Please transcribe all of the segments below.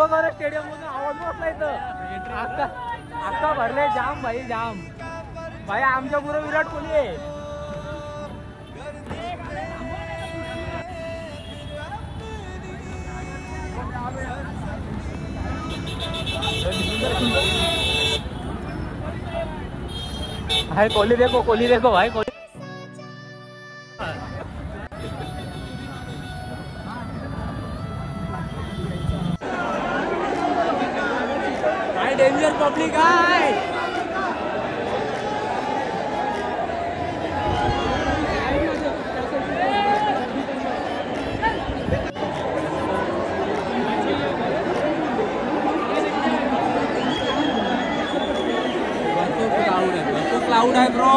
बघा स्टेडियम मधून आवाज बसला इथं अक्का भरले जाम भाई जाम भाई आमच्या पुढे विराट कोहली आहे. भाई कोहली देखो भाई कोहली भाई डेंजर पब्लिक आहे. क्लाउड आहे ब्रो.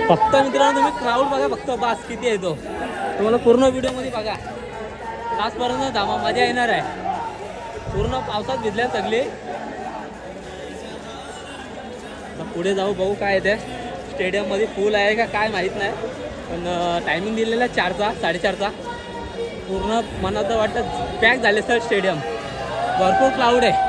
फक्त मित्रांनो तुम्ही क्राऊड बघा फक्त बास किती आहे तो तुम्हाला पूर्ण व्हिडिओ मध्ये बघा. आजपर्यंत धामा मजा येणार आहे. पूर्ण पावसात भिजल्या सगळे. पुढे जाऊ बघू काय आहे ते स्टेडियम मध्ये फुल आहे का काय माहित नाही पण टायमिंग दिलेला 4चा 4:30चा. पूर्ण मला तर वाटतं पॅक झाले सर स्टेडियम. भरपूर क्लाउड आहे.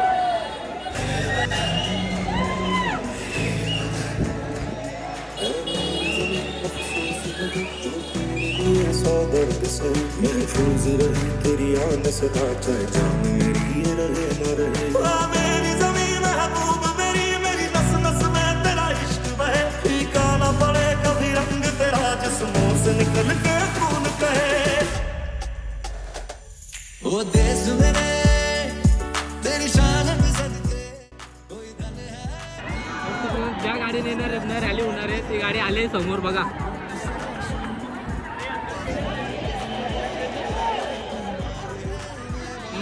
ज्या गाडीने येणार रॅली होणार आहे ती गाडी आली समोर बघा.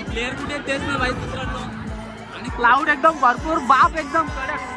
प्लेयर कुठे तेच नाही माहित मित्रांनो. आणि क्लाउड एकदम भरपूर बाप एकदम कडक.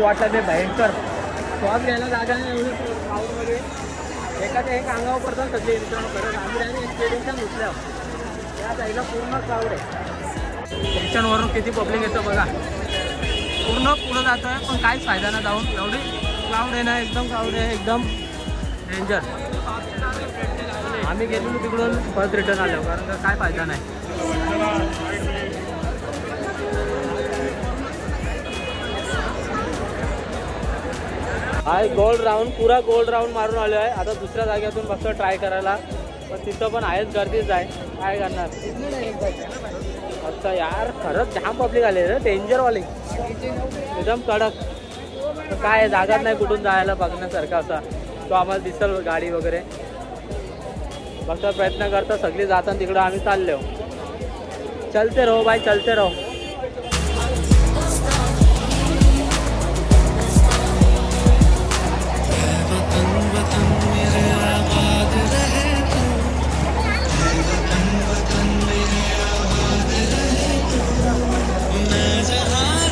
वाटलं भयंकर श्वास घ्यायला जागा नाही एवढी क्राऊडमध्ये. एकाच्या एक अंगावर पडतात सगळे मित्रांनो. खरं आम्ही डायरेक्ट स्टेडियमच्या घुसल्या त्या साईडला पूर्ण क्राऊड आहे. स्टेशनवरून किती पब्लिक येतं बघा. पूर्ण पुढं जातं आहे पण काहीच फायदा नाही जाऊन. एवढी क्राऊड आहे ना एकदम क्राऊड आहे एकदम डेंजर. आम्ही गेलेलो तिकडून परत रिटर्न आलो कारण का काय फायदा नाही. गोल्ड राऊंड पूरा गोल्ड राऊंड मारून आलो आहे. आता दुसऱ्या जागेतून फक्त ट्राय करायला पण तिथं पण आहेच गर्दीच आहे. काय करणार आता यार. खरंच जाम पब्लिक आले रे डेंजरवाले एकदम कडक. काय जागाच नाही कुठून जायला बघण्यासारखं असा. तो आम्हाला दिसल गाडी वगैरे फक्त प्रयत्न करता सगळी जाताना तिकडं आम्ही चाललो. चलते रहो भाई चलते रहो. मैं जहाँ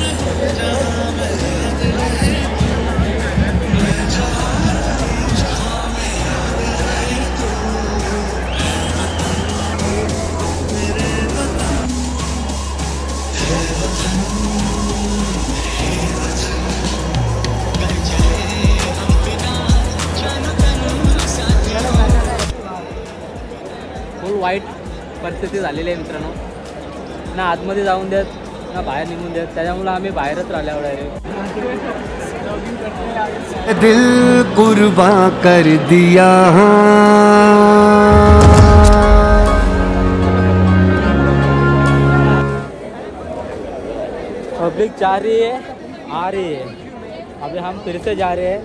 वाईट परिस्थिती झालेली आहे मित्रांनो. ना आतमध्ये जाऊन देत ना बाहेर निघून देत, त्याच्यामुळे आम्ही बाहेरच राहिल्या डायरेक्ट. दिल कुर्बा कर दिया. पब्लिक जा रही है आ रही है, अभी हम फिर से जा रहे हैं.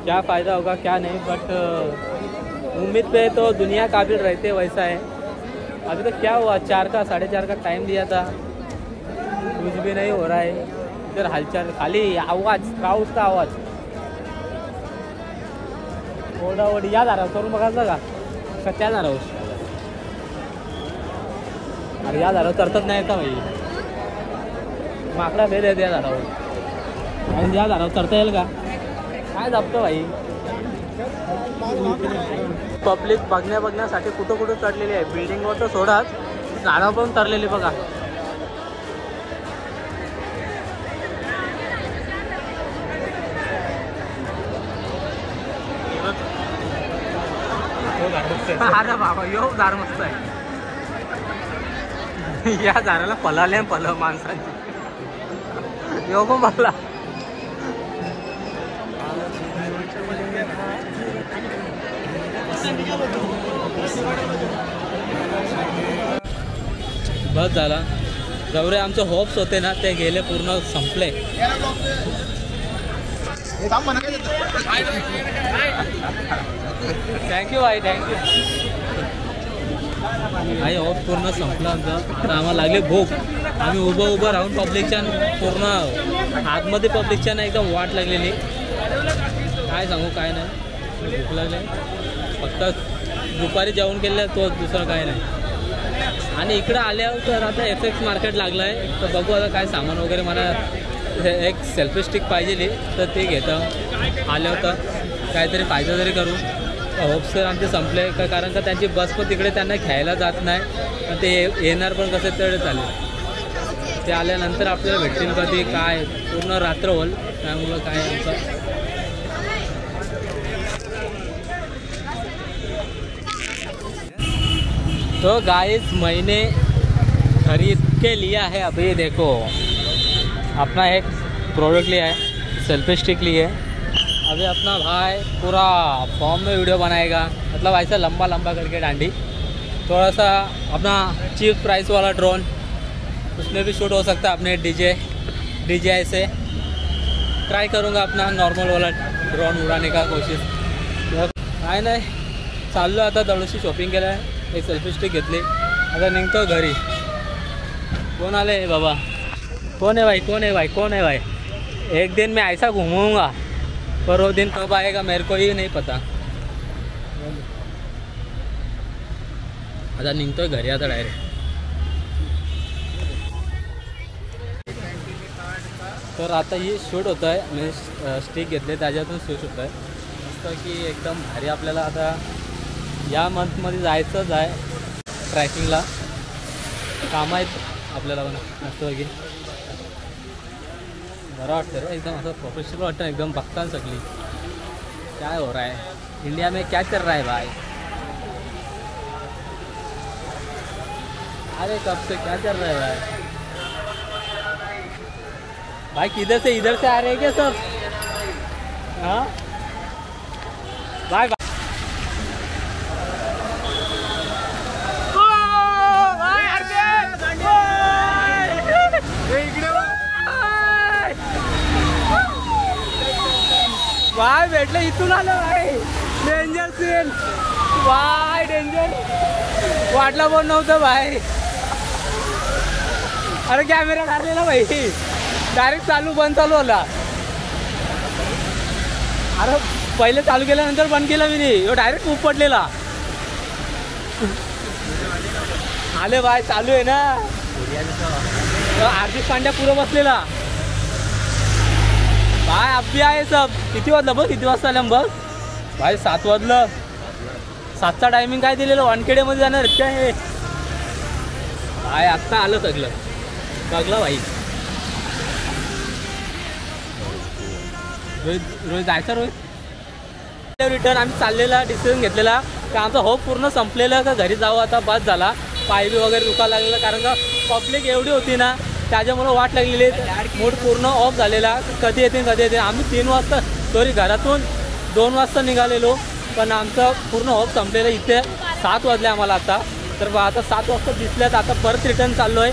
क्या फ़ायदा होगा क्या नहीं, बट उम्मीद पे तो दुनिया काबिल रहते वैसा है. अभी तो क्या हुआ, 4 का 4:30 का टाइम दिया था, कुछ भी नहीं हो रहा है इधर. हलचल खाली आवाज, क्राउडचा आवाज. ओढाओढ या धारावर करून बघायचं का त्या धारावर. अरे या धारावर चढतच नाही का भाई, माकडा भेद आहे त्या धारावर. आणि या धारावर चढता येईल का, काय जपतं भाई. पब्लिक बघण्यासाठी कुठं कुठं चढलेली आहे. बिल्डिंगवर तर सोडाच, झाडावर पण तरलेली बघा. अरे बाबा यो झाड मस्त आहे. या झाडाला पलाले माणसांची यो पण बघला. बस झाला. जेवढे आमचे होप्स होते ना ते गेले, पूर्ण संपले. थँक्यू भाई, थँक्यू. आई होप पूर्ण संपला आमचा. आता आम्हाला लागले भूक. आम्ही उभं राहून पब्लिकच्या पूर्ण आतमध्ये पब्लिकच्या ना एकदम वाट लागलेली. काय सांगू काय नाही, भूक लागले. फक्त दुपारी जेवण केलं तो, दुसरं काय नाही. आणि इकडं आल्यावर तर आता FX मार्केट लागलं आहे, तर बघू आता काय सामान वगैरे. मला एक सेल्फी स्टिक पाहिजे तर ते घेतं आल्यावर, तर काहीतरी फायदा तरी करू. होप्स तर आमचे संपले का, कारण का त्यांची बस पण तिकडे त्यांना घ्यायला जात नाही. आणि ते येणार पण कसे तेवढे चालेल. ते आल्यानंतर आपल्याला भेटतील कधी काय, पूर्ण रात्र होईल. त्यामुळं काय आमचं तो गाइस मैंने खरीद के लिया है. अभी देखो अपना एक प्रोडक्ट लिया है, सेल्फी स्टिक ली है. अभी अपना भाई पूरा फॉर्म में वीडियो बनाएगा, मतलब ऐसा लंबा लंबा करके डांडी. थोड़ा सा अपना चीप प्राइस वाला ड्रोन, उसमें भी शूट हो सकता है. अपने डीजे ऐसे ट्राई करूँगा अपना नॉर्मल वाला ड्रोन उड़ाने का कोशिश. काय नाही, चाललो आता दळूशी शॉपिंग केलं आहे. एक सेल्फी स्टिक घेतली, आता निघतो घरी. कौन आले बाबा, कौन है भाई, कौन है भाई, कौन है भाई. एक दिन मैं ऐसा घूमूंगा, पर वो दिन कब आएगा मेरे को ही नहीं पता. आता निघतोय घरी आता डायरेक्ट. तर आता ही शूट होतं आहे, मी स्टिक घेतले त्याच्यातून शूट होतं आहे मस्त की एकदम भारी. आपल्याला आता या मंथमध्ये जायचंच आहे ट्रॅकिंगला. कामं आहेत आपल्याला पण मस्त की. बरं वाटतं रे, एकदम असं प्रोफेशनल वाटतं एकदम. बघता सगळी काय हो रहा है इंडिया में, क्या चल रहा है भाई. अरे कब से क्या चल रहा है भाई. भाई किधर से इधर से आ रहे हैं क्या सब. हाँ बाय बाय. भाई भेटले, इथून आलं भाई. डेंजर सीन भाई, डेंजर. वाटला पण नव्हतं भाई. अरे कॅमेरा काढलेला भाई, डायरेक्ट चालू बंद चालू आला. अरे पहिले चालू केल्यानंतर बंद केला मी नाही, यो डायरेक्ट उपटलेला. आले भाई, चालू आहे ना. हार्दिक पांड्या पुरं बसलेला भाई. अब भी आहे सब. किती वाजलं बघ, किती वाजता आल्या बघ भाई. 7 वाजलं. 7चा टायमिंग काय दिलेलं, वानखेडेमध्ये जाणार काय हे भाई. आत्ता आलं सगळं बघलं भाई. रोहित जायचं रोहित. रिटर्न आम्ही चाललेला डिसिजन घेतलेला की आमचा होप पूर्ण संपलेला का घरी जावं आता बस झाला. पायबी वगैरे दुखायला लागलेला कारण का पब्लिक एवढी होती ना त्याच्यामुळं वाट लागलेली. मूड पूर्ण ऑफ झालेला कधी येते. आम्ही 3 वाजता सॉरी घरातून 2 वाजता निघालेलो पण आमचं पूर्ण ऑफ संपलेलं. इथे 7 वाजले आम्हाला आता. तर आता 7 वाजता दिसल्यात आता परत रिटर्न चाललो आहे.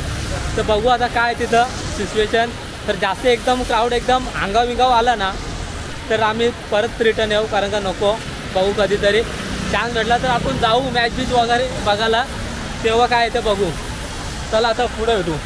तर बघू आता काय तिथं सिच्युएशन. तर जास्त एकदम क्राऊड एकदम आंगाव आला ना तर आम्ही परत रिटर्न येऊ कारण का नको. बघू कधीतरी चान्स भेटला तर आपण जाऊ मॅच बीच वगैरे बघायला तेव्हा काय ते बघू. चला आता पुढे भेटू.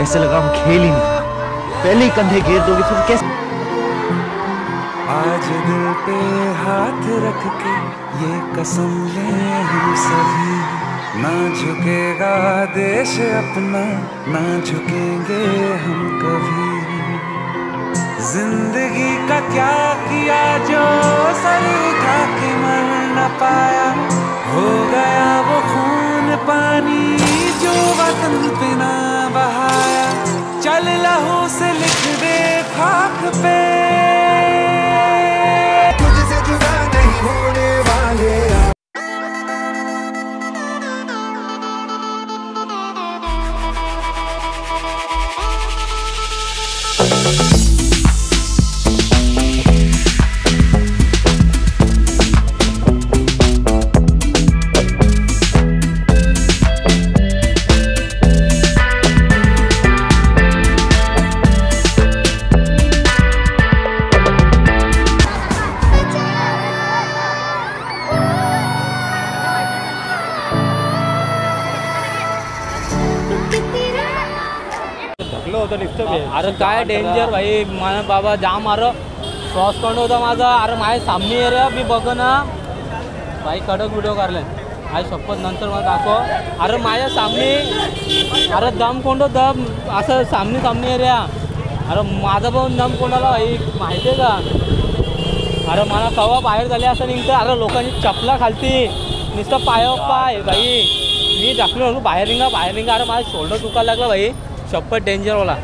ऐसे लगा हम खेल ही नहीं, पहले ही कंधे घेर दोगे फिर कैसे। आज दिल पे हाथ रख के ये कसम ले हम सभी, ना झुकेगा देश अपना, ना झुकेंगे हम कभी। जिंदगी का क्या किया जो सर उठा के मर न पाया, हो गया वो खून पानी जो वतन पे ना बहाया। चल लहू से लिख दे खाक पे, तुझसे जुदा नहीं होने वाले। अरे काय डेंजर भाई मला बाबा जाम अरे श्वास कोंड होता माझा. अरे माझ्या सामने रे मी बघ ना भाई कडक व्हिडिओ काढले आई शपथ नंतर मला दाखव. अरे माझ्या सामने अरे दम कोंडो दम असं सामने रे. अरे माझा पण दम कोंडाला भाई माहिती आहे का. अरे मला कवा बाहेर झाले असं निघतं. अरे लोकांची चपला खालती नुसतं पाय भाई मी टाकलो बाहेर निघा. अरे माझा शोल्डर दुखायला लागला भाई शपथ डेंजरवाला.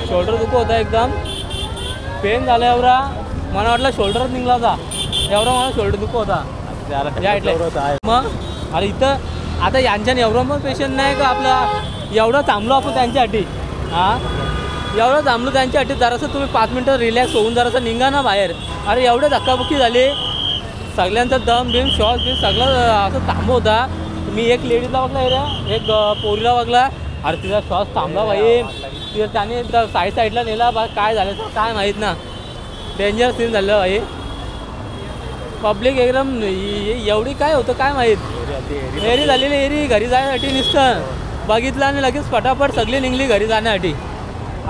शोल्डर दुखत होता एकदम पेन झालं एवढा. मला वाटलं शोल्डरच निघला होता एवढा मला शोल्डर दुखत होता. मग अरे इथं आता यांच्याने एवढं पण पेशंट नाही का आपला एवढं थांबलो आपण त्यांच्यासाठी. हां एवढं थांबलो त्यांच्यासाठी. जरासं तुम्ही 5 मिनटं रिलॅक्स होऊन जरासं निघा ना बाहेर. अरे एवढे धक्काबुक्की झाली सगळ्यांचा दम बिम श्वास बिम सगळं असं थांबवता. मी एक लेडीजला बघला रे एक पोरीला बघला. अरे तिचा श्वास थांबला भाई. तिथं त्याने साईडला नेला बा काय झालं तर काय माहीत ना. डेंजर सीन झालं भाई. पब्लिक एकदम एवढी काय होतं काय माहीत. एरी झालेली एरी घरी जाण्यासाठी नुसतं बघितलं आणि लगेच फटाफट सगळी निघली घरी जाण्यासाठी.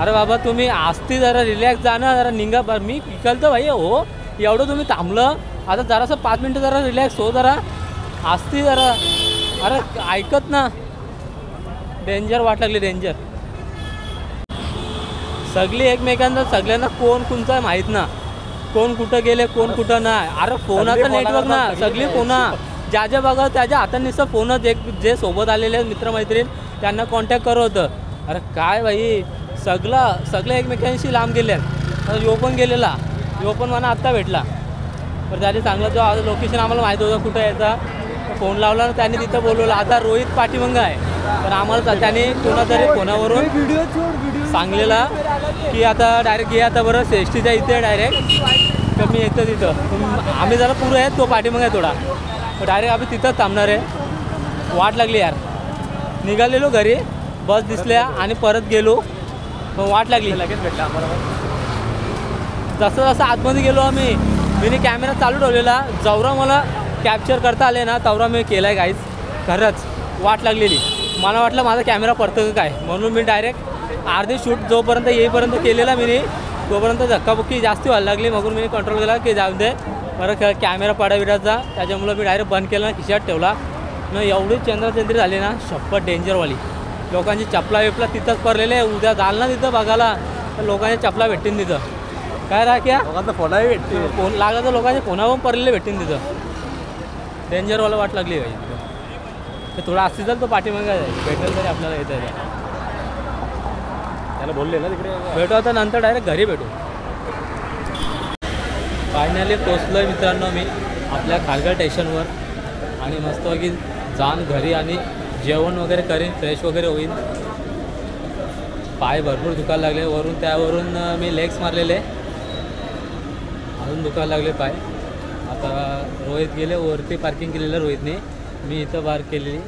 अरे बाबा तुम्ही आस्ती जरा रिलॅक्स जाणं जरा निघा. मी पिकलतं भाई हो एवढं तुम्ही थांबलं. आता जरासं 5 मिनटं जरा रिलॅक्स हो जरा आस्ती जरा. अरे ऐकत ना डेंजर वाट लागली डेंजर. सगळी एकमेकांना सगळ्यांना कोण कोणचं माहीत ना. कोण कुठं गेले कोण कुठं नाही. अरे फोनाचं नेटवर्क ना सगळी फोना ज्या बघा त्याच्या हाताने नुसतं फोनच. एक जे सोबत आलेले मित्रमैत्रीण त्यांना कॉन्टॅक्ट करत होतं. अरे काय भाई सगळं एकमेकांशी लांब गेले. यो पण गेलेला यो पण मला आत्ता भेटला. तर त्याने चांगलं जो लोकेशन आम्हाला माहीत होतं कुठं यायचा फोन लावला ना त्याने तिथं बोलवलं. आता रोहित पाठीमंग आहे पण आम्हाला त्याने कोणातरी फोनावरून सांगलेला की आता डायरेक्ट ये आता बरं एसटीच्या इथे डायरेक्ट तर मी येतं तिथं. आम्ही जरा पुरं आहेत तो पाठीमंग आहे थोडा. डायरेक्ट आम्ही तिथंच थांबणार आहे. वाट लागली यार. निघालेलो घरी बस दिसल्या आणि परत गेलो पण वाट लागली. लगेच भेटला आम्हाला. जसं आतमध्ये गेलो आम्ही मी कॅमेरा चालू ठेवलेला. जवरा मला कॅप्चर करता आले ना तवरा मी केला आहे गाईज. खरंच वाट लागलेली. मला वाटलं माझा कॅमेरा पडतं काय म्हणून मी डायरेक्ट अर्धे शूट जोपर्यंत येईपर्यंत केलेला मी तोपर्यंत धक्काबुक्की जास्त व्हायला लागली. मग मी कंट्रोल केला की जाऊ दे बरं कॅमेरा पडाविडाचा. त्याच्यामुळं मी डायरेक्ट बंद केला खिशात ठेवला. न एवढी चंद्रचंद्री झाली ना शपथ डेंजरवाली. लोकांची चपला बिपला तिथंच पडलेले. उद्या जाल ना तिथं बघायला तर लोकांच्या चपला भेटतील तिथं. काय राख्या लोकांचा फोनही भेटतील. फोन लागला तर लोकांच्या फोनावर पडलेले भेटतील तिथं. डेंजरवाला वाट लागली भाई. ते थोडा असती तर तो पाठीमागा भेटेल तरी आपल्याला येतं आहे. त्याला बोलले ना तिकडे भेटू आता नंतर डायरेक्ट घरी भेटू. फायनली पोचलो आहे मित्रांनो मी आपल्या खारघर स्टेशनवर. आणि मस्तपैकी जाऊन घरी आणि जेवण वगैरे करीन फ्रेश वगैरे होईन. पाय भरपूर दुखायला लागले वरून त्यावरून मी लेग्स मारलेले अजून दुखायला लागले पाय. आता रोहित गेले वरती पार्किंग केलेलं रोहितने. मी इथं पार्क केलेली.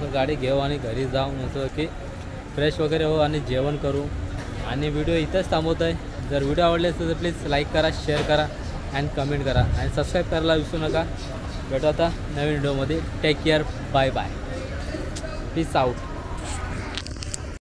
मग गाडी घेऊ आणि घरी जाऊ मस्त की फ्रेश वगैरे हो आणि जेवण करू. आणि व्हिडिओ इथंच थांबवत आहे. जर व्हिडिओ आवडले असेल तर प्लीज लाईक करा शेअर करा अँड कमेंट करा आणि सबस्क्राईब करायला विसरू नका. भेटू आता नवीन व्हिडिओमध्ये. Take care bye bye peace out.